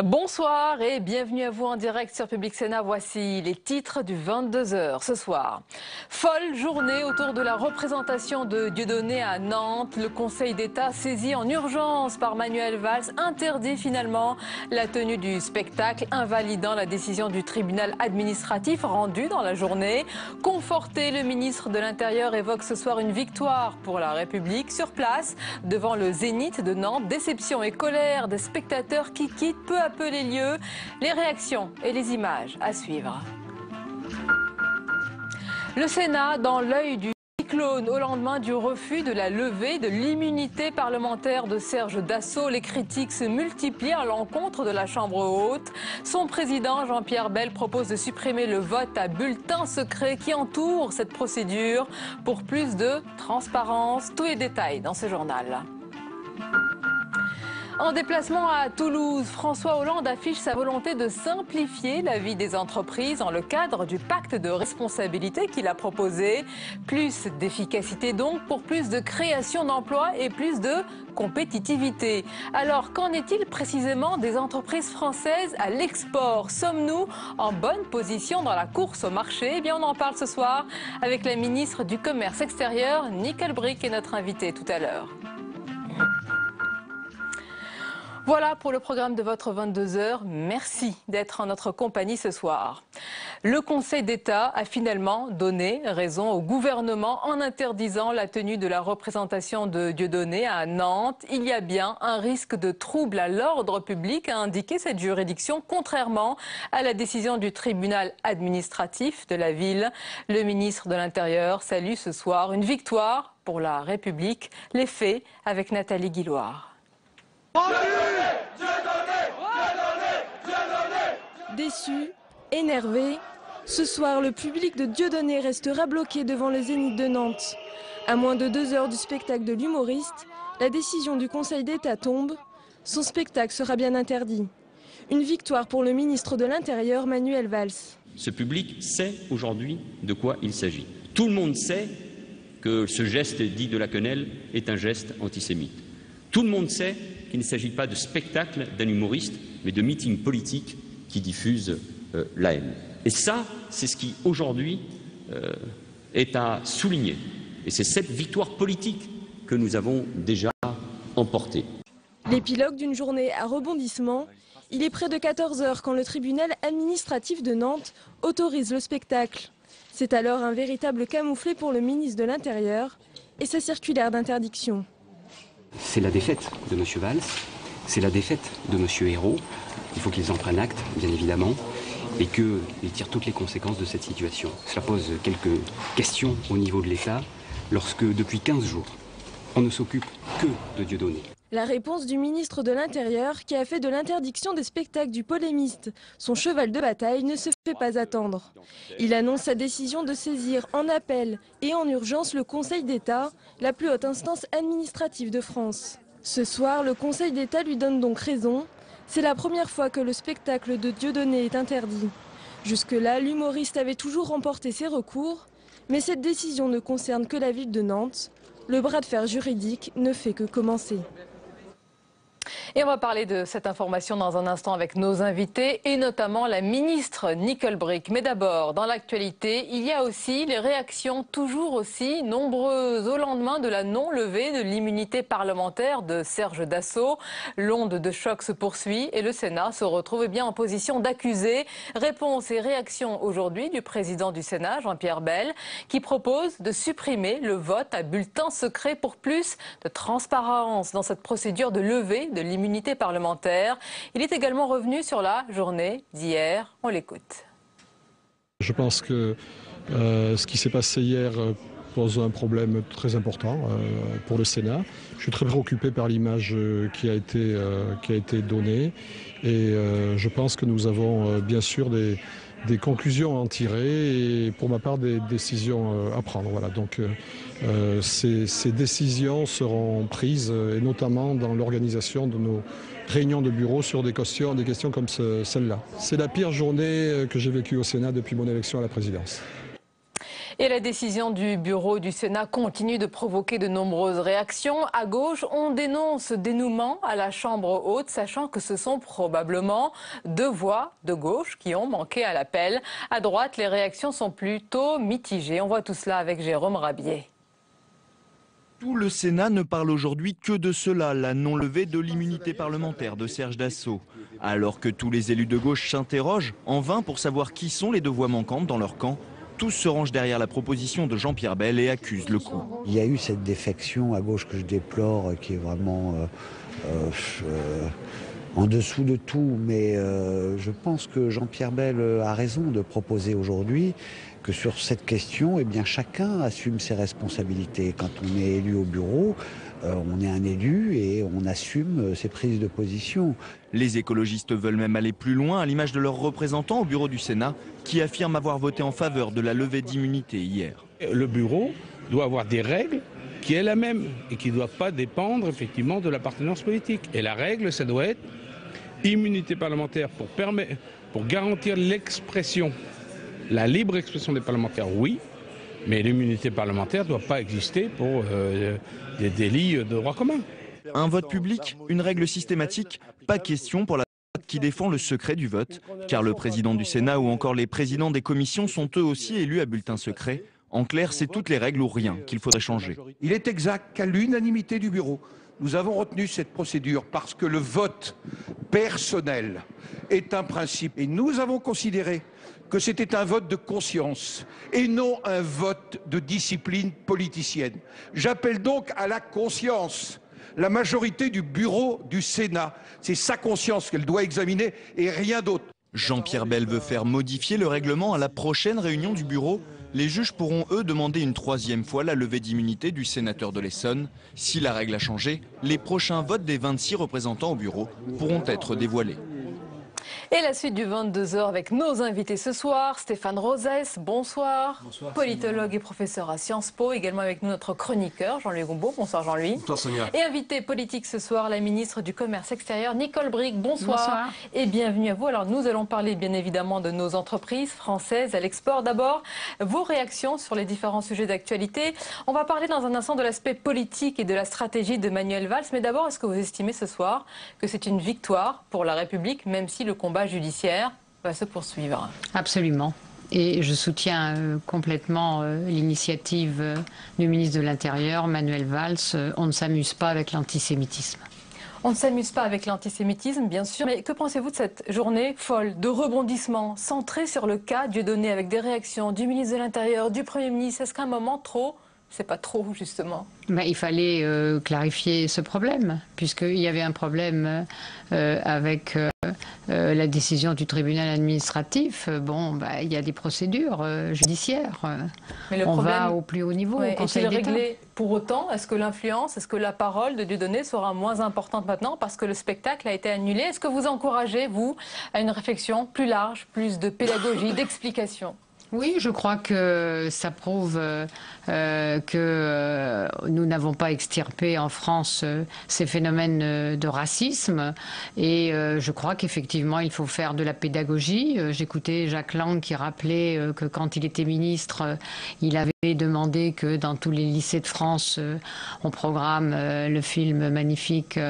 Bonsoir et bienvenue à vous en direct sur Public Sénat. Voici les titres du 22h ce soir. Folle journée autour de la représentation de Dieudonné à Nantes. Le Conseil d'État saisi en urgence par Manuel Valls interdit finalement la tenue du spectacle, invalidant la décision du tribunal administratif rendue dans la journée. Conforté, le ministre de l'Intérieur évoque ce soir une victoire pour la République. Sur place, devant le Zénith de Nantes, déception et colère des spectateurs qui quittent peu à peu les lieux, les réactions et les images à suivre. Le Sénat dans l'œil du cyclone au lendemain du refus de la levée de l'immunité parlementaire de Serge Dassault. Les critiques se multiplient à l'encontre de la Chambre haute. Son président Jean-Pierre Bel propose de supprimer le vote à bulletin secret qui entoure cette procédure pour plus de transparence. Tous les détails dans ce journal. En déplacement à Toulouse, François Hollande affiche sa volonté de simplifier la vie des entreprises dans le cadre du pacte de responsabilité qu'il a proposé. Plus d'efficacité donc pour plus de création d'emplois et plus de compétitivité. Alors qu'en est-il précisément des entreprises françaises à l'export? Sommes-nous en bonne position dans la course au marché? Eh bien, on en parle ce soir avec la ministre du Commerce extérieur, Nicole Bricq, est notre invitée tout à l'heure. Voilà pour le programme de votre 22h. Merci d'être en notre compagnie ce soir. Le Conseil d'État a finalement donné raison au gouvernement en interdisant la tenue de la représentation de Dieudonné à Nantes. Il y a bien un risque de trouble à l'ordre public, a indiqué cette juridiction, contrairement à la décision du tribunal administratif de la ville. Le ministre de l'Intérieur salue ce soir une victoire pour la République. Les faits avec Nathalie Guilloire. Déçu, énervé, ce soir le public de Dieudonné restera bloqué devant le Zénith de Nantes. À moins de 2 heures du spectacle de l'humoriste, la décision du Conseil d'État tombe, son spectacle sera bien interdit. Une victoire pour le ministre de l'Intérieur, Manuel Valls. Ce public sait aujourd'hui de quoi il s'agit. Tout le monde sait que ce geste dit de la quenelle est un geste antisémite. Tout le monde sait qu'il ne s'agit pas de spectacle d'un humoriste, mais de meeting politique qui diffuse la haine. Et ça, c'est ce qui, aujourd'hui, est à souligner. Et c'est cette victoire politique que nous avons déjà emportée. L'épilogue d'une journée à rebondissement. Il est près de 14 heures quand le tribunal administratif de Nantes autorise le spectacle. C'est alors un véritable camouflet pour le ministre de l'Intérieur et sa circulaire d'interdiction. C'est la défaite de M. Valls, c'est la défaite de M. Ayrault. Il faut qu'ils en prennent acte, bien évidemment, et qu'ils tirent toutes les conséquences de cette situation. Cela pose quelques questions au niveau de l'État, lorsque depuis 15 jours, on ne s'occupe que de Dieudonné. La réponse du ministre de l'Intérieur, qui a fait de l'interdiction des spectacles du polémiste son cheval de bataille, ne se fait pas attendre. Il annonce sa décision de saisir en appel et en urgence le Conseil d'État, la plus haute instance administrative de France. Ce soir, le Conseil d'État lui donne donc raison. C'est la première fois que le spectacle de Dieudonné est interdit. Jusque-là, l'humoriste avait toujours remporté ses recours, mais cette décision ne concerne que la ville de Nantes. Le bras de fer juridique ne fait que commencer. Et on va parler de cette information dans un instant avec nos invités et notamment la ministre Nicole Bricq. Mais d'abord, dans l'actualité, il y a aussi les réactions toujours aussi nombreuses au lendemain de la non-levée de l'immunité parlementaire de Serge Dassault. L'onde de choc se poursuit et le Sénat se retrouve bien en position d'accusé. Réponse et réaction aujourd'hui du président du Sénat, Jean-Pierre Bel, qui propose de supprimer le vote à bulletin secret pour plus de transparence dans cette procédure de levée de l'immunité parlementaire. Il est également revenu sur la journée d'hier. On l'écoute. Je pense que ce qui s'est passé hier pose un problème très important pour le Sénat. Je suis très préoccupé par l'image qui a été donnée et je pense que nous avons bien sûr des conclusions à en tirer et pour ma part des décisions à prendre. Voilà. Donc ces décisions seront prises et notamment dans l'organisation de nos réunions de bureau sur des questions comme celle-là. C'est la pire journée que j'ai vécue au Sénat depuis mon élection à la présidence. Et la décision du bureau du Sénat continue de provoquer de nombreuses réactions. À gauche, on dénonce ce dénouement à la Chambre haute, sachant que ce sont probablement 2 voix de gauche qui ont manqué à l'appel. À droite, les réactions sont plutôt mitigées. On voit tout cela avec Jérôme Rabier. Tout le Sénat ne parle aujourd'hui que de cela, la non-levée de l'immunité parlementaire de Serge Dassault. Alors que tous les élus de gauche s'interrogent, en vain pour savoir qui sont les 2 voix manquantes dans leur camp, tous se rangent derrière la proposition de Jean-Pierre Bel et accusent le coup. Il y a eu cette défection à gauche que je déplore, qui est vraiment en dessous de tout. Mais je pense que Jean-Pierre Bel a raison de proposer aujourd'hui que sur cette question, eh bien, chacun assume ses responsabilités. Quand on est élu au bureau, on est un élu et on assume ses prises de position. Les écologistes veulent même aller plus loin, à l'image de leurs représentants au bureau du Sénat, qui affirment avoir voté en faveur de la levée d'immunité hier. Le bureau doit avoir des règles qui est la même et qui ne doit pas dépendre effectivement de l'appartenance politique. Et la règle, ça doit être immunité parlementaire pour garantir l'expression. La libre expression des parlementaires, oui, mais l'immunité parlementaire ne doit pas exister pour des délits de droit commun. Un vote public, une règle systématique, pas question pour la droite qui défend le secret du vote, car le président du Sénat ou encore les présidents des commissions sont eux aussi élus à bulletin secret. En clair, c'est toutes les règles ou rien qu'il faudrait changer. Il est exact qu'à l'unanimité du bureau, nous avons retenu cette procédure parce que le vote personnel est un principe. Et nous avons considéré que c'était un vote de conscience et non un vote de discipline politicienne. J'appelle donc à la conscience. La majorité du bureau du Sénat, c'est sa conscience qu'elle doit examiner et rien d'autre. Jean-Pierre Bel veut faire modifier le règlement à la prochaine réunion du bureau. Les juges pourront, eux, demander une 3e fois la levée d'immunité du sénateur de l'Essonne. Si la règle a changé, les prochains votes des 26 représentants au bureau pourront être dévoilés. Et la suite du 22h avec nos invités ce soir, Stéphane Rosès, bonsoir. Bonsoir. Politologue et professeur à Sciences Po, également avec nous notre chroniqueur Jean-Louis Goumbaud, bonsoir Jean-Louis. Bonsoir Sonia. Et invité politique ce soir, la ministre du Commerce extérieur Nicole Bricq, bonsoir. Bonsoir. Et bienvenue à vous. Alors nous allons parler bien évidemment de nos entreprises françaises à l'export. D'abord, vos réactions sur les différents sujets d'actualité. On va parler dans un instant de l'aspect politique et de la stratégie de Manuel Valls. Mais d'abord, est-ce que vous estimez ce soir que c'est une victoire pour la République, même si le combat judiciaire va se poursuivre? Absolument. Et je soutiens complètement l'initiative du ministre de l'Intérieur, Manuel Valls. On ne s'amuse pas avec l'antisémitisme. On ne s'amuse pas avec l'antisémitisme, bien sûr. Mais que pensez-vous de cette journée folle de rebondissement centrée sur le cas Dieudonné avec des réactions du ministre de l'Intérieur, du Premier ministre? Est-ce qu'un moment trop, c'est pas trop justement? Il fallait clarifier ce problème, puisqu'il y avait un problème avec la décision du tribunal administratif. Il y a des procédures judiciaires. Mais le On problème, va au plus haut niveau, au Conseil est-il d'État. réglé pour autant? Est-ce que l'influence, est-ce que la parole de Dieudonné sera moins importante maintenant parce que le spectacle a été annulé? Est-ce que vous encouragez, vous, à une réflexion plus large, plus de pédagogie, d'explication? Oui, je crois que ça prouve que nous n'avons pas extirpé en France ces phénomènes de racisme. Et je crois qu'effectivement, il faut faire de la pédagogie. J'écoutais Jacques Lang qui rappelait que quand il était ministre, il avait demandé que dans tous les lycées de France, on programme le film magnifique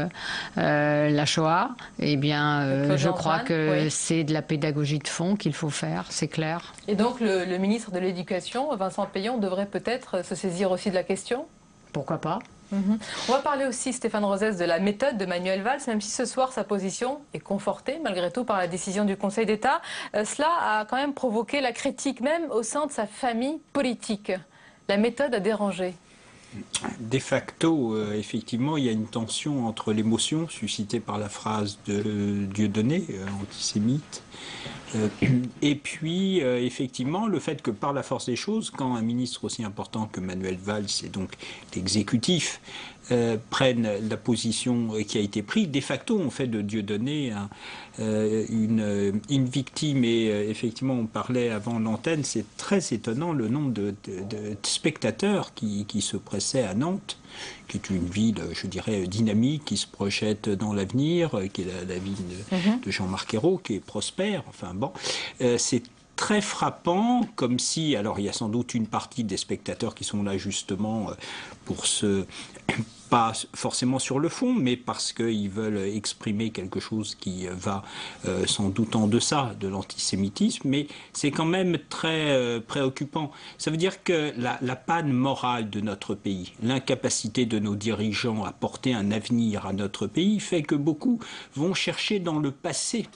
La Shoah. Eh bien, je crois que c'est de la pédagogie de fond qu'il faut faire, c'est clair. Et donc, le ministre de l'Éducation, Vincent Peillon, devrait peut-être se saisir aussi de la question? Pourquoi pas? On va parler aussi, Stéphane Rosès, de la méthode de Manuel Valls, même si ce soir sa position est confortée malgré tout par la décision du Conseil d'État. Cela a quand même provoqué la critique même au sein de sa famille politique. La méthode a dérangé. De facto, effectivement, il y a une tension entre l'émotion suscitée par la phrase de Dieudonné, antisémite, et puis, effectivement, le fait que par la force des choses, quand un ministre aussi important que Manuel Valls et donc l'exécutif prennent la position qui a été prise, de facto, on fait de Dieudonné une victime. Et effectivement, on parlait avant l'antenne, c'est très étonnant le nombre de spectateurs qui se pressaient à Nantes, qui est une ville, je dirais, dynamique, qui se projette dans l'avenir, qui est la ville de Jean-Marc Ayrault, qui est prospère. Enfin bon, c'est très frappant, comme si, alors il y a sans doute une partie des spectateurs qui sont là justement pour pas forcément sur le fond, mais parce qu'ils veulent exprimer quelque chose qui va sans doute en deçà de l'antisémitisme, mais c'est quand même très préoccupant. Ça veut dire que la panne morale de notre pays, l'incapacité de nos dirigeants à porter un avenir à notre pays, fait que beaucoup vont chercher dans le passé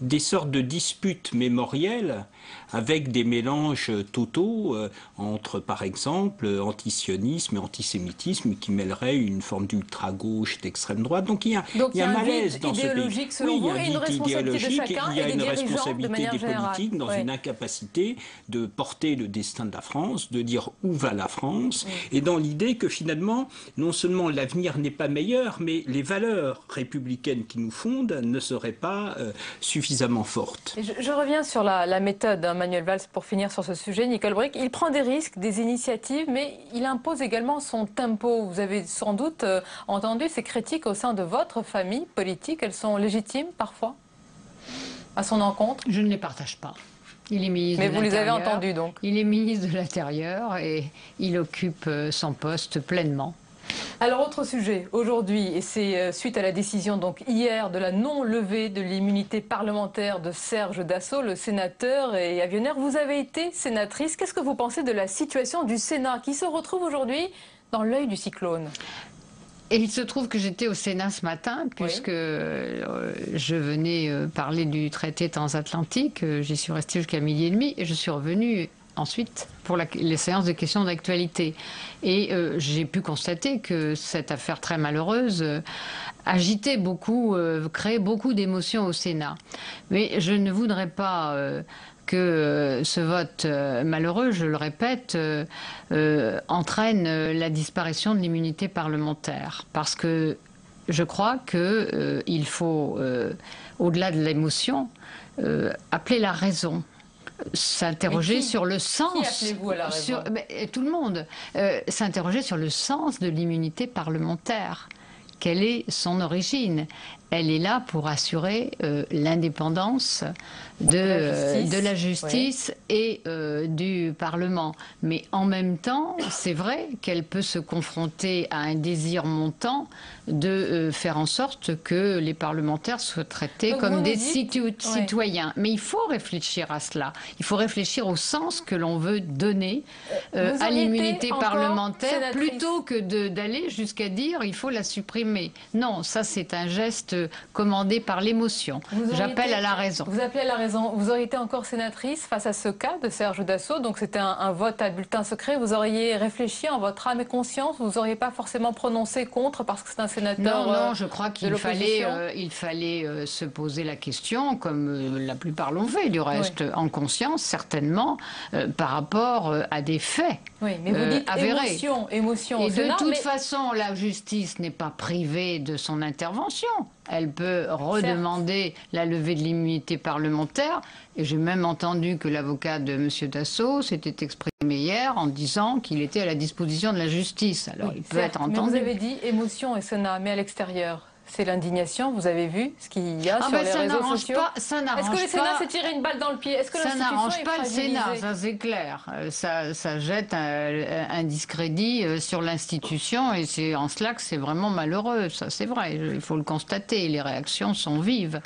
des sortes de disputes mémorielles avec des mélanges totaux entre, par exemple, antisionisme et antisémitisme qui mêleraient une forme d'ultra-gauche et d'extrême droite. Donc il y a un malaise dans ce pays. Selon vous, il y a un vide idéologique, il y a une responsabilité des politiques dans une incapacité de porter le destin de la France, de dire où va la France, et dans l'idée que finalement, non seulement l'avenir n'est pas meilleur, mais les valeurs républicaines qui nous fondent ne seraient pas suffisamment fortes. Et je reviens sur la méthode, hein, Manuel Valls, pour finir sur ce sujet. Nicole Bricq, il prend des risques, des initiatives, mais il impose également son tempo. Vous avez sans doute entendu ces critiques au sein de votre famille politique. Elles sont légitimes parfois à son encontre? Je ne les partage pas. Il est ministre de l'Intérieur. Mais vous les avez entendues donc? Il est ministre de l'Intérieur et il occupe son poste pleinement. Alors, autre sujet, aujourd'hui, et c'est suite à la décision donc hier de la non-levée de l'immunité parlementaire de Serge Dassault, le sénateur et avionneur. Vous avez été sénatrice. Qu'est-ce que vous pensez de la situation du Sénat qui se retrouve aujourd'hui dans l'œil du cyclone? Et il se trouve que j'étais au Sénat ce matin, puisque je venais parler du traité transatlantique. J'y suis restée jusqu'à 12h30 et je suis revenue ensuite pour les séances de questions d'actualité. Et j'ai pu constater que cette affaire très malheureuse agitait beaucoup, créait beaucoup d'émotions au Sénat. Mais je ne voudrais pas que ce vote malheureux, je le répète, entraîne la disparition de l'immunité parlementaire. Parce que je crois qu'il faut, au-delà de l'émotion, appeler la raison. S'interroger sur le sens. Qui appelez-vous à la raison? Tout le monde. S'interroger sur le sens de l'immunité parlementaire. Quelle est son origine? Elle est là pour assurer l'indépendance de la justice et du Parlement. Mais en même temps, c'est vrai qu'elle peut se confronter à un désir montant de faire en sorte que les parlementaires soient traités comme des citoyens. Mais il faut réfléchir à cela. Il faut réfléchir au sens que l'on veut donner à l'immunité parlementaire plutôt que d'aller jusqu'à dire il faut la supprimer. Non, ça c'est un geste commandé par l'émotion. J'appelle à la raison. Vous appelez à la raison. Vous auriez été encore sénatrice face à ce cas de Serge Dassault, donc c'était un vote à bulletin secret. Vous auriez réfléchi en votre âme et conscience, vous n'auriez pas forcément prononcé contre parce que c'est un sénateur. Non, je crois qu'il fallait se poser la question, comme la plupart l'ont fait, du reste, en conscience, certainement, par rapport à des faits. Oui, mais vous dites avérés. émotion. Et de toute façon, la justice n'est pas privée de son intervention. Elle peut redemander la levée de l'immunité parlementaire. Et j'ai même entendu que l'avocat de M. Dassault s'était exprimé hier en disant qu'il était à la disposition de la justice. Alors il peut être entendu. Mais vous avez dit émotion et Sénat, mais à l'extérieur, c'est l'indignation. Vous avez vu ce qu'il y a sur les réseaux sociaux? Est-ce que le Sénat s'est tiré une balle dans le pied? Est-ce que ça n'arrange pas le Sénat, ça c'est clair. Ça jette un discrédit sur l'institution et c'est en cela que c'est vraiment malheureux. Ça c'est vrai, il faut le constater. Les réactions sont vives.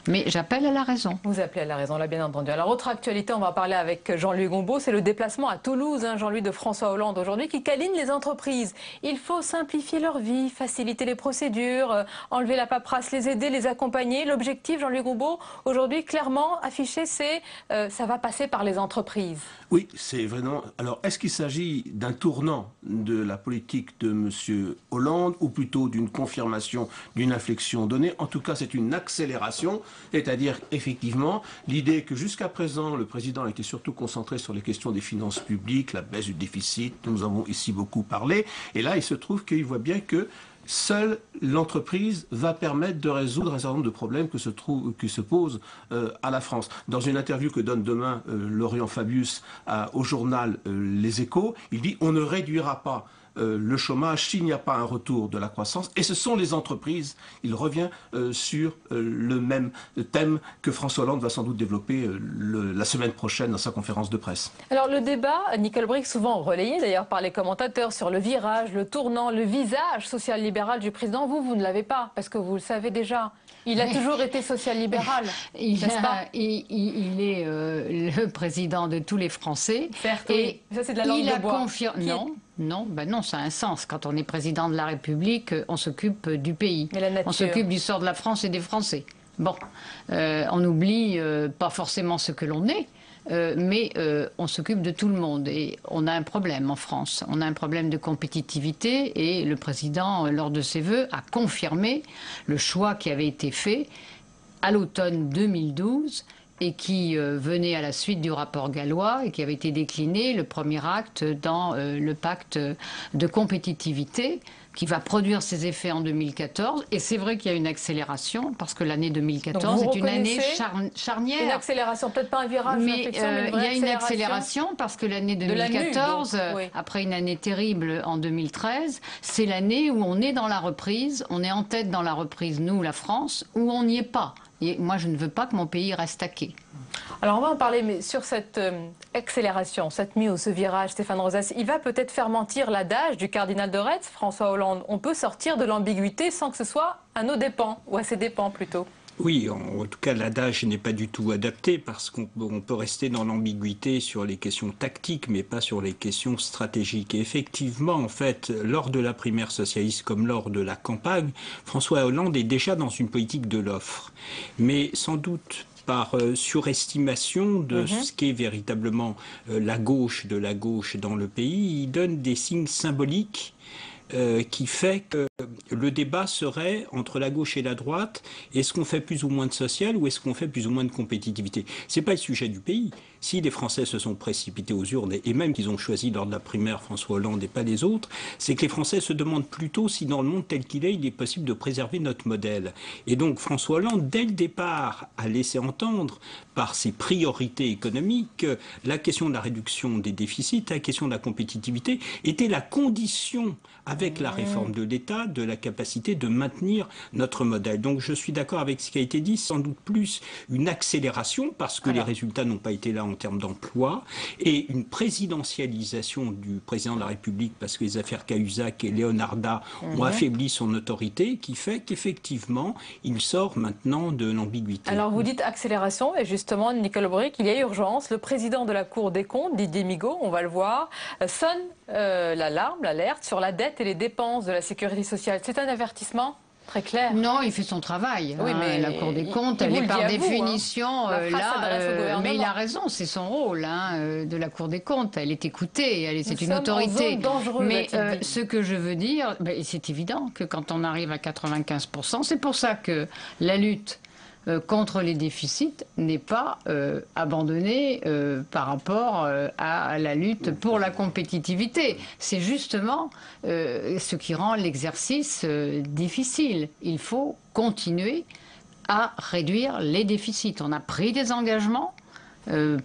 Mais j'appelle à la raison. Vous appelez à la raison, on l'a bien entendu. Alors, autre actualité, on va parler avec Jean-Louis Gombault, c'est le déplacement à Toulouse, Jean-Louis, de François Hollande aujourd'hui, qui câline les entreprises. Il faut simplifier leur vie, faciliter les procédures, enlever la paperasse, les aider, les accompagner. L'objectif, Jean-Louis Gombault, aujourd'hui, clairement affiché, c'est ça va passer par les entreprises. Oui, c'est vraiment... Alors, est-ce qu'il s'agit d'un tournant de la politique de M. Hollande ou plutôt d'une confirmation d'une inflexion donnée? En tout cas, c'est une accélération, c'est-à-dire, effectivement, l'idée que jusqu'à présent, le président a été surtout concentré sur les questions des finances publiques, la baisse du déficit, dont nous avons ici beaucoup parlé, et là, il se trouve qu'il voit bien que seule l'entreprise va permettre de résoudre un certain nombre de problèmes qui se posent à la France. Dans une interview que donne demain Laurent Fabius au journal Les Échos, il dit on ne réduira pas le chômage s'il n'y a pas un retour de la croissance. Et ce sont les entreprises. Il revient sur le même thème que François Hollande va sans doute développer la semaine prochaine dans sa conférence de presse. Alors le débat, Nicole Bricq, souvent relayé d'ailleurs par les commentateurs sur le virage, le tournant, le visage social-libéral du président, vous ne l'avez pas, parce que vous le savez déjà. Il a toujours été social-libéral, n'est-ce pas? Il est le président de tous les Français. Certes, et oui. Ça, c'est de la langue de bois. Non, ça a un sens. Quand on est président de la République, on s'occupe du pays. On s'occupe du sort de la France et des Français. Bon, on oublie pas forcément ce que l'on est, mais on s'occupe de tout le monde. Et on a un problème en France. On a un problème de compétitivité et le président, lors de ses vœux, a confirmé le choix qui avait été fait à l'automne 2012 et qui venait à la suite du rapport Gallois et qui avait été décliné, le premier acte, dans le pacte de compétitivité qui va produire ses effets en 2014. Et c'est vrai qu'il y a une accélération, parce que l'année 2014 est une année charnière. Une accélération, peut-être pas un virage, mais il y a une accélération parce que l'année 2014, après une année terrible en 2013, c'est l'année où on est dans la reprise, on est en tête dans la reprise, nous, la France, où on n'y est pas. Et moi, je ne veux pas que mon pays reste à quai. Alors, on va en parler, mais sur cette accélération, cette mise ou ce virage, Stéphane Rosas, il va peut-être faire mentir l'adage du cardinal de Retz, François Hollande. On peut sortir de l'ambiguïté sans que ce soit à nos dépens, ou à ses dépens plutôt. Oui, en tout cas, l'adage n'est pas du tout adapté parce qu'on peut rester dans l'ambiguïté sur les questions tactiques, mais pas sur les questions stratégiques. Et effectivement, en fait, lors de la primaire socialiste comme lors de la campagne, François Hollande est déjà dans une politique de l'offre. Mais sans doute par surestimation de ce qu'est véritablement la gauche de la gauche dans le pays, il donne des signes symboliques qui fait que le débat serait entre la gauche et la droite. Est-ce qu'on fait plus ou moins de social ou est-ce qu'on fait plus ou moins de compétitivité? C'est pas le sujet du pays. Si les Français se sont précipités aux urnes et même qu'ils ont choisi lors de la primaire François Hollande et pas les autres, c'est que les Français se demandent plutôt si dans le monde tel qu'il est, il est possible de préserver notre modèle. Et donc François Hollande, dès le départ, a laissé entendre par ses priorités économiques, la question de la réduction des déficits, la question de la compétitivité était la condition avec la réforme de l'État, de la capacité de maintenir notre modèle. Donc je suis d'accord avec ce qui a été dit, sans doute plus une accélération, parce que les résultats n'ont pas été là en termes d'emploi, et une présidentialisation du président de la République, parce que les affaires Cahuzac et Leonarda ont affaibli son autorité, qui fait qu'effectivement, il sort maintenant de l'ambiguïté. Alors vous dites accélération, et justement, Nicole Bricq, il y a urgence. Le président de la Cour des comptes, Didier Migaud, on va le voir, sonne l'alarme, l'alerte sur la dette et les dépenses de la sécurité sociale. C'est un avertissement très clair. Non, il fait son travail. Oui, mais la Cour des comptes, elle est par définition là. Mais il a raison, c'est son rôle de la Cour des comptes. Elle est écoutée, c'est une autorité. Mais ce que je veux dire, c'est évident que quand on arrive à 95%, c'est pour ça que la lutte contre les déficits n'est pas abandonnée par rapport à la lutte pour la compétitivité. C'est justement ce qui rend l'exercice difficile. Il faut continuer à réduire les déficits. On a pris des engagements.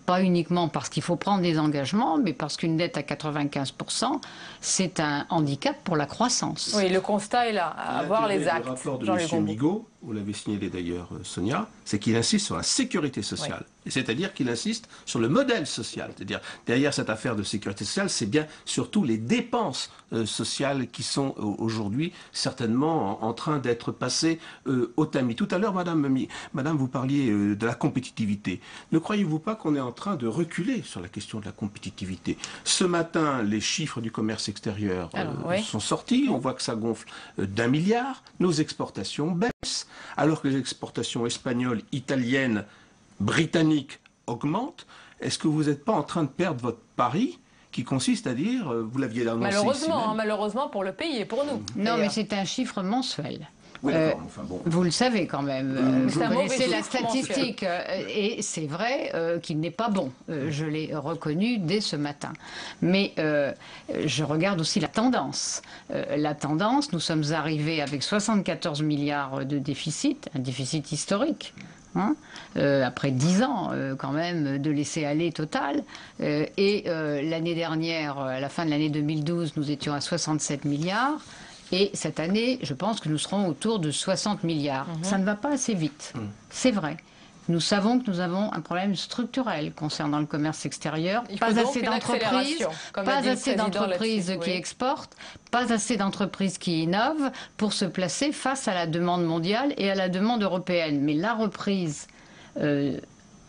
Pas uniquement parce qu'il faut prendre des engagements, mais parce qu'une dette à 95%, c'est un handicap pour la croissance. Oui, le constat est là, à voir les actes. Le rapport de M. Migaud, vous l'avez signalé d'ailleurs, Sonia, c'est qu'il insiste sur la sécurité sociale. Oui. C'est-à-dire qu'il insiste sur le modèle social. C'est-à-dire, derrière cette affaire de sécurité sociale, c'est bien surtout les dépenses sociales qui sont aujourd'hui certainement en train d'être passées au tamis. Tout à l'heure, Madame, vous parliez de la compétitivité. Ne croyez-vous pas qu'on est en train de reculer sur la question de la compétitivité? Ce matin, les chiffres du commerce extérieur sont sortis. On voit que ça gonfle d'1 milliard. Nos exportations baissent, alors que les exportations espagnoles, italiennes, britanniques augmentent. Est-ce que vous n'êtes pas en train de perdre votre pari qui consiste à dire, vous l'aviez annoncé malheureusement, malheureusement pour le pays et pour nous. Non, mais c'est un chiffre mensuel. Oui, enfin, bon. Vous le savez quand même, vous connaissez la statistique et c'est vrai qu'il n'est pas bon, je l'ai reconnu dès ce matin. Mais je regarde aussi la tendance. La tendance, nous sommes arrivés avec 74 milliards de déficit, un déficit historique. après 10 ans quand même de laisser aller total. L'année dernière, à la fin de l'année 2012, nous étions à 67 milliards. Et cette année, je pense que nous serons autour de 60 milliards. Ça ne va pas assez vite, c'est vrai. Nous savons que nous avons un problème structurel concernant le commerce extérieur. Pas assez d'entreprises qui exportent, pas assez d'entreprises qui innovent pour se placer face à la demande mondiale et à la demande européenne. Mais la reprise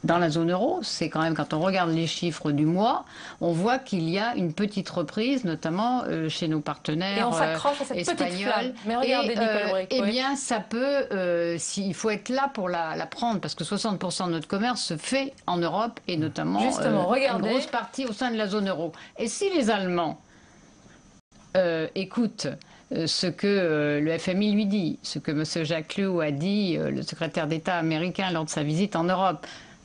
dans la zone euro, c'est quand même, quand on regarde les chiffres du mois, on voit qu'il y a une petite reprise, notamment chez nos partenaires et on s'accroche à cette espagnols. Petite flamme. Mais regardez, Nicole Bricq. Eh bien, ça peut, il faut être là pour la prendre, parce que 60% de notre commerce se fait en Europe, et notamment justement, regardez, une grosse partie au sein de la zone euro. Et si les Allemands écoutent ce que le FMI lui dit, ce que M. Jacques Lew a dit, le secrétaire d'État américain lors de sa visite en Europe,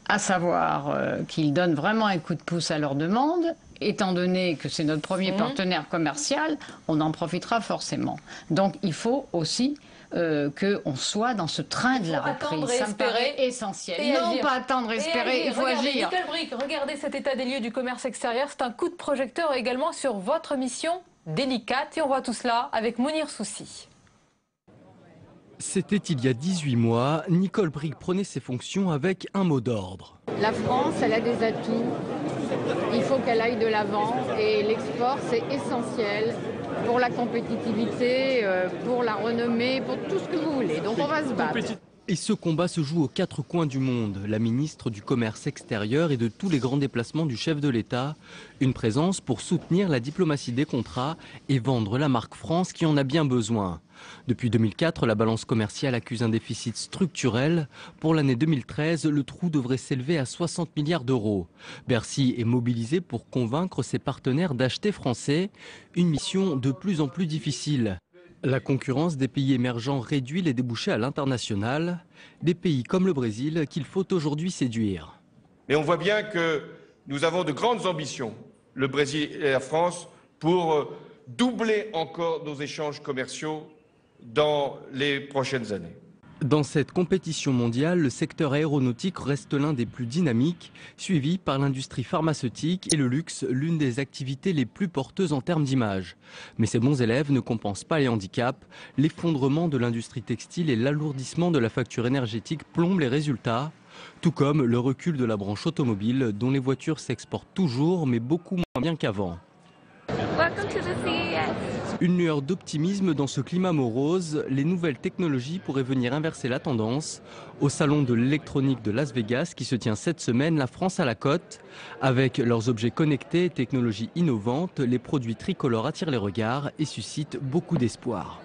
à savoir qu'ils donnent vraiment un coup de pouce à leur demande, étant donné que c'est notre premier partenaire commercial, on en profitera forcément. Donc il faut aussi qu'on soit dans ce train de la reprise. Ça me paraît essentiel. Non, pas attendre, espérer, il faut agir. Nicole Bricq, regardez cet état des lieux du commerce extérieur. C'est un coup de projecteur également sur votre mission délicate. Et on voit tout cela avec Mounir Soussi. C'était il y a 18 mois, Nicole Bricq prenait ses fonctions avec un mot d'ordre. La France, elle a des atouts, il faut qu'elle aille de l'avant et l'export c'est essentiel pour la compétitivité, pour la renommée, pour tout ce que vous voulez. Donc on va se battre. Et ce combat se joue aux quatre coins du monde. La ministre du Commerce extérieur et de tous les grands déplacements du chef de l'État. Une présence pour soutenir la diplomatie des contrats et vendre la marque France qui en a bien besoin. Depuis 2004, la balance commerciale accuse un déficit structurel. Pour l'année 2013, le trou devrait s'élever à 60 milliards d'euros. Bercy est mobilisé pour convaincre ses partenaires d'acheter français. Une mission de plus en plus difficile. La concurrence des pays émergents réduit les débouchés à l'international, des pays comme le Brésil qu'il faut aujourd'hui séduire. Mais on voit bien que nous avons de grandes ambitions, le Brésil et la France, pour doubler encore nos échanges commerciaux dans les prochaines années. Dans cette compétition mondiale, le secteur aéronautique reste l'un des plus dynamiques, suivi par l'industrie pharmaceutique et le luxe, l'une des activités les plus porteuses en termes d'image. Mais ces bons élèves ne compensent pas les handicaps. L'effondrement de l'industrie textile et l'alourdissement de la facture énergétique plombent les résultats, tout comme le recul de la branche automobile dont les voitures s'exportent toujours mais beaucoup moins bien qu'avant. Une lueur d'optimisme dans ce climat morose, les nouvelles technologies pourraient venir inverser la tendance. Au salon de l'électronique de Las Vegas qui se tient cette semaine, la France à la cote. Avec leurs objets connectés et technologies innovantes, les produits tricolores attirent les regards et suscitent beaucoup d'espoir.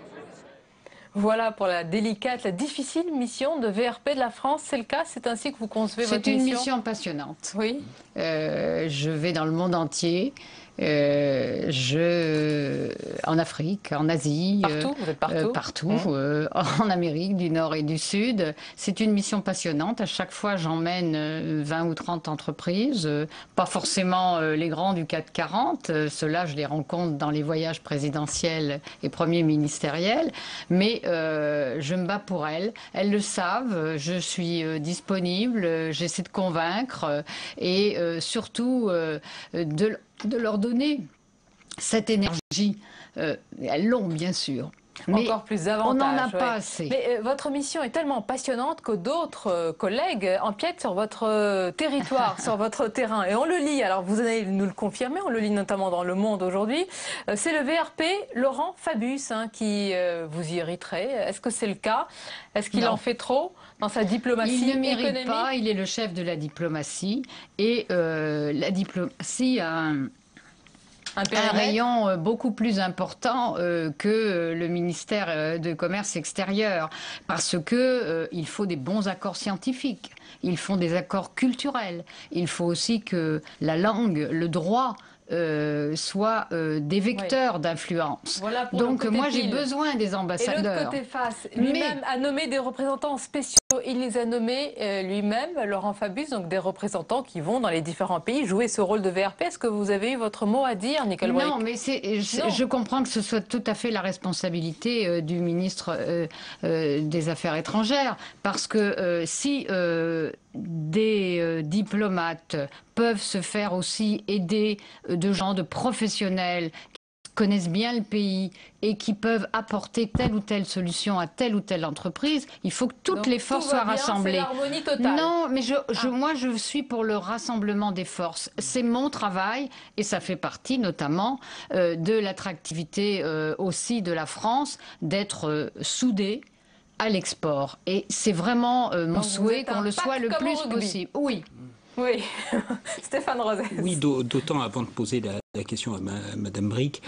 Voilà pour la délicate, la difficile mission de VRP de la France. C'est le cas? C'est ainsi que vous concevez votre mission? C'est une mission passionnante. Oui. Je vais dans le monde entier. En Afrique, en Asie, partout, vous êtes partout, en Amérique du Nord et du Sud. C'est une mission passionnante. À chaque fois, j'emmène 20 ou 30 entreprises, pas forcément les grands du CAC 40. Ceux-là, je les rencontre dans les voyages présidentiels et premiers ministériels. Mais je me bats pour elles. Elles le savent. Je suis disponible. J'essaie de convaincre et surtout de leur donner cette énergie. Elles l'ont, bien sûr. Mais encore plus d'avantages. On n'en a pas assez. Mais votre mission est tellement passionnante que d'autres collègues empiètent sur votre territoire, sur votre terrain. Et on le lit, alors vous allez nous le confirmer, on le lit notamment dans Le Monde aujourd'hui. C'est le VRP Laurent Fabius qui vous irriterait. Est-ce que c'est le cas? Est-ce qu'il en fait trop dans sa diplomatie économique? Il ne mérite pas, il est le chef de la diplomatie. Et la diplomatie a un rayon beaucoup plus important que le ministère de Commerce extérieur, parce que il faut des bons accords scientifiques, il faut des accords culturels, il faut aussi que la langue, le droit soient des vecteurs d'influence. Voilà. Donc moi j'ai besoin des ambassadeurs. Et l'autre côté face, lui-même a nommé des représentants spéciaux Il les a nommés lui-même, Laurent Fabius, donc des représentants qui vont dans les différents pays jouer ce rôle de VRP. Est-ce que vous avez eu votre mot à dire, Nicole Bricq? Non, mais je comprends que ce soit tout à fait la responsabilité du ministre des Affaires étrangères, parce que si des diplomates peuvent se faire aussi aider de gens, de professionnels connaissent bien le pays et qui peuvent apporter telle ou telle solution à telle ou telle entreprise, il faut que toutes les forces soient rassemblées. C'est l'harmonie totale. Non, mais moi je suis pour le rassemblement des forces. C'est mon travail et ça fait partie notamment de l'attractivité aussi de la France d'être soudée à l'export. Et c'est vraiment mon souhait qu'on le soit le plus possible. Oui. Oui, Stéphane Rosès. Oui, d'autant, avant de poser la question à Madame Bricq,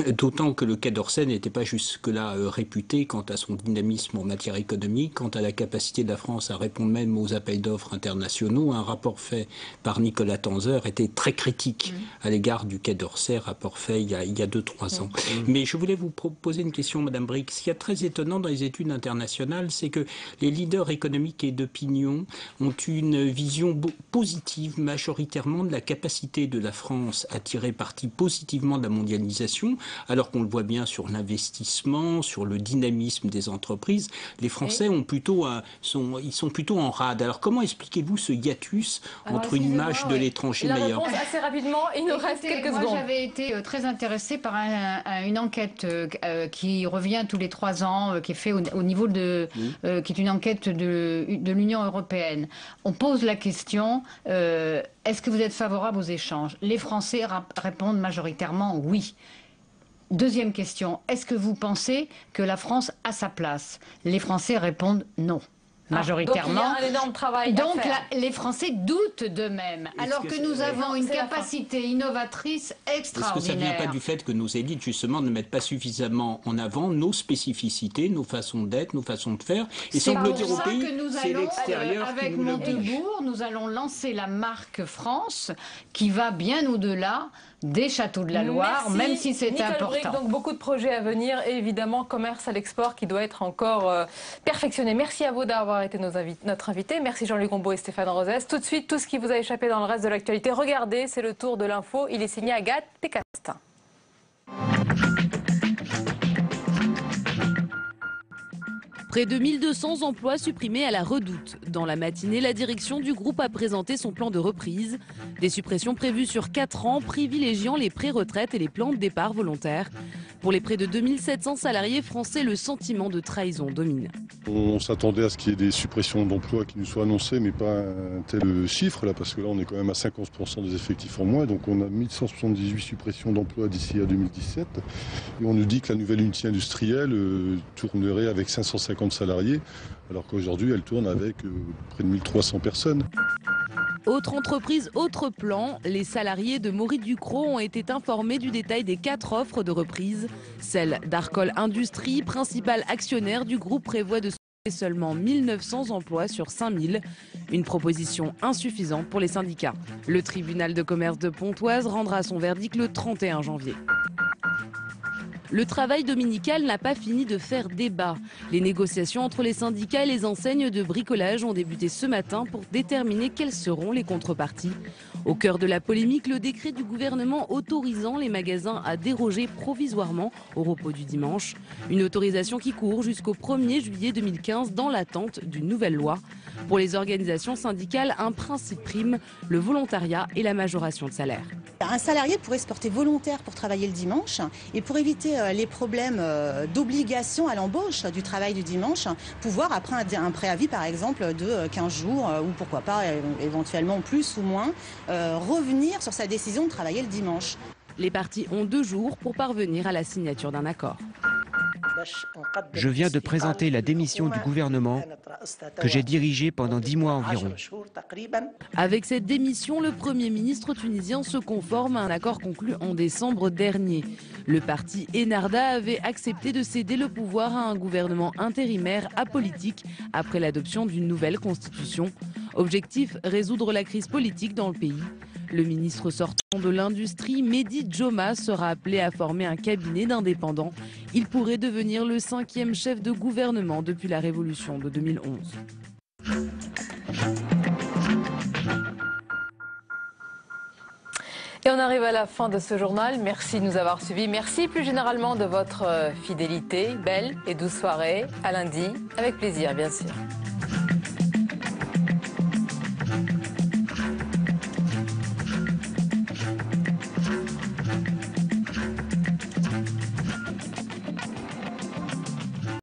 d'autant que le Quai d'Orsay n'était pas jusque-là réputé quant à son dynamisme en matière économique, quant à la capacité de la France à répondre même aux appels d'offres internationaux. Un rapport fait par Nicolas Tanzer était très critique à l'égard du Quai d'Orsay, rapport fait il y a 2-3 ans. Mais je voulais vous poser une question, Madame Bricq. Ce qui est très étonnant dans les études internationales, c'est que les leaders économiques et d'opinion ont une vision positive majoritairement de la capacité de la France à tirer parti positivement de la mondialisation, alors qu'on le voit bien sur l'investissement, sur le dynamisme des entreprises. Les Français sont plutôt en rade. Alors comment expliquez-vous ce hiatus entre une image de l'étranger meilleure? La réponse assez rapidement, il nous reste quelques secondes. Moi j'avais été très intéressée par une enquête qui revient tous les 3 ans, qui est faite au niveau de... qui est une enquête de l'Union européenne. On pose la question... est-ce que vous êtes favorable aux échanges? Les Français répondent majoritairement oui. Deuxième question, est-ce que vous pensez que la France a sa place? Les Français répondent non. Majoritairement. Donc il y a un énorme travail donc à faire. Les Français doutent d'eux-mêmes, alors que nous avons une capacité innovatrice extraordinaire. Est-ce que ça ne vient pas du fait que nos élites, justement, ne mettent pas suffisamment en avant nos spécificités, nos façons d'être, nos façons de faire? Et sans le dire au pays, c'est l'extérieur qui nous l'oblige. Avec Montebourg, nous allons lancer la marque France, qui va bien au-delà des châteaux de la Loire, même si c'est important. Bricq, donc beaucoup de projets à venir et évidemment commerce à l'export qui doit être encore perfectionné. Merci à vous d'avoir été notre invité. Merci Jean-Luc Gombaud et Stéphane Rosès. Tout de suite, tout ce qui vous a échappé dans le reste de l'actualité, regardez, c'est le tour de l'info. Il est signé Agathe Pécastin. Près de 1200 emplois supprimés à la Redoute. Dans la matinée, la direction du groupe a présenté son plan de reprise. Des suppressions prévues sur 4 ans, privilégiant les pré-retraites et les plans de départ volontaires. Pour les près de 2700 salariés français, le sentiment de trahison domine. On s'attendait à ce qu'il y ait des suppressions d'emplois qui nous soient annoncées, mais pas un tel chiffre, là, parce que là, on est quand même à 50% des effectifs en moins. Donc on a 1178 suppressions d'emplois d'ici à 2017. Et on nous dit que la nouvelle unité industrielle tournerait avec 550 salariés, alors qu'aujourd'hui, elle tourne avec près de 1300 personnes. Autre entreprise, autre plan, les salariés de Maurice Ducrot ont été informés du détail des 4 offres de reprise. Celle d'Arcol Industrie, principal actionnaire du groupe, prévoit de sauver seulement 1900 emplois sur 5000. Une proposition insuffisante pour les syndicats. Le tribunal de commerce de Pontoise rendra son verdict le 31 janvier. Le travail dominical n'a pas fini de faire débat. Les négociations entre les syndicats et les enseignes de bricolage ont débuté ce matin pour déterminer quelles seront les contreparties. Au cœur de la polémique, le décret du gouvernement autorisant les magasins à déroger provisoirement au repos du dimanche. Une autorisation qui court jusqu'au 1er juillet 2015 dans l'attente d'une nouvelle loi. Pour les organisations syndicales, un principe prime, le volontariat et la majoration de salaire. Un salarié pourrait se porter volontaire pour travailler le dimanche et pour éviter les problèmes d'obligation à l'embauche du travail du dimanche, pouvoir après un préavis par exemple de 15 jours ou pourquoi pas éventuellement plus ou moins, revenir sur sa décision de travailler le dimanche. Les parties ont 2 jours pour parvenir à la signature d'un accord. Je viens de présenter la démission du gouvernement que j'ai dirigé pendant 10 mois environ. Avec cette démission, le Premier ministre tunisien se conforme à un accord conclu en décembre dernier. Le parti Enarda avait accepté de céder le pouvoir à un gouvernement intérimaire apolitique après l'adoption d'une nouvelle constitution. Objectif, résoudre la crise politique dans le pays. Le ministre sortant de l'Industrie, Mehdi Djoma, sera appelé à former un cabinet d'indépendants. Il pourrait devenir le 5e chef de gouvernement depuis la révolution de 2011. Et on arrive à la fin de ce journal. Merci de nous avoir suivis. Merci plus généralement de votre fidélité. Belle et douce soirée. À lundi, avec plaisir, bien sûr.